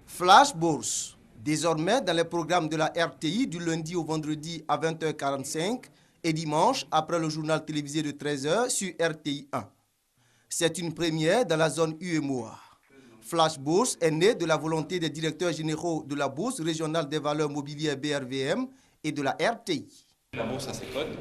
Flash Bourse, désormais dans les programmes de la RTI du lundi au vendredi à 20h45 et dimanche après le journal télévisé de 13h sur RTI 1. C'est une première dans la zone UEMOA. Flash Bourse est né de la volonté des directeurs généraux de la Bourse régionale des valeurs mobilières BRVM et de la RTI. La bourse a ses codes.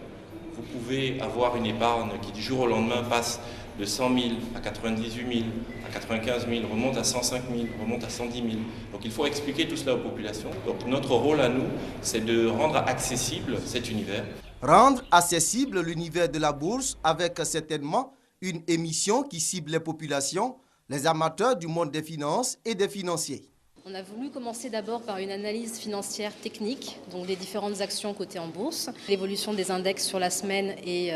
Vous pouvez avoir une épargne qui du jour au lendemain passe de 100 000 à 98 000, à 95 000, remonte à 105 000, remonte à 110 000. Donc il faut expliquer tout cela aux populations. Donc notre rôle à nous, c'est de rendre accessible cet univers. Rendre accessible l'univers de la bourse avec certainement une émission qui cible les populations, les amateurs du monde des finances et des financiers. On a voulu commencer d'abord par une analyse financière technique, donc des différentes actions cotées en bourse, l'évolution des index sur la semaine et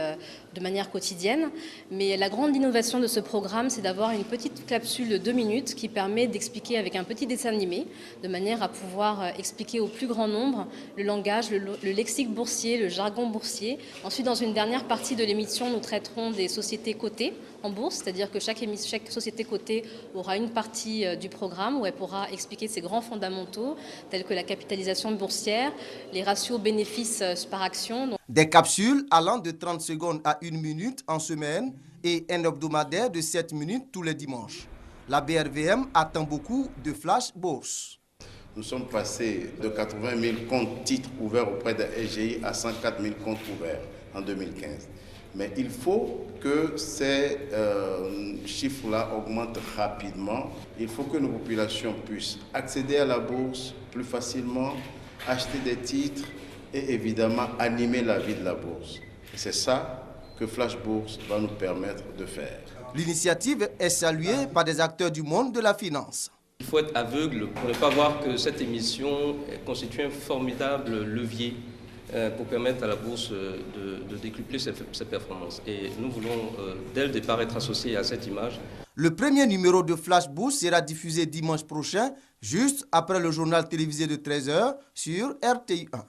de manière quotidienne. Mais la grande innovation de ce programme, c'est d'avoir une petite capsule de 2 minutes qui permet d'expliquer avec un petit dessin animé, de manière à pouvoir expliquer au plus grand nombre le langage, le lexique boursier, le jargon boursier. Ensuite, dans une dernière partie de l'émission, nous traiterons des sociétés cotées en bourse, c'est-à-dire que chaque société cotée aura une partie du programme où elle pourra expliquer ses grands fondamentaux, tels que la capitalisation boursière, les ratios bénéfices par action. Des capsules allant de 30 secondes à 1 minute en semaine et un hebdomadaire de 7 minutes tous les dimanches. La BRVM attend beaucoup de Flash Bourse. Nous sommes passés de 80 000 comptes titres ouverts auprès de SGI à 104 000 comptes ouverts en 2015. Mais il faut que ces chiffres-là augmentent rapidement. Il faut que nos populations puissent accéder à la bourse plus facilement, acheter des titres et évidemment animer la vie de la bourse. Et c'est ça que Flash Bourse va nous permettre de faire. L'initiative est saluée par des acteurs du monde de la finance. Il faut être aveugle pour ne pas voir que cette émission constitue un formidable levier pour permettre à la bourse de décupler ses performances. Et nous voulons, dès le départ, être associés à cette image. Le premier numéro de Flash Bourse sera diffusé dimanche prochain, juste après le journal télévisé de 13h sur RTI 1.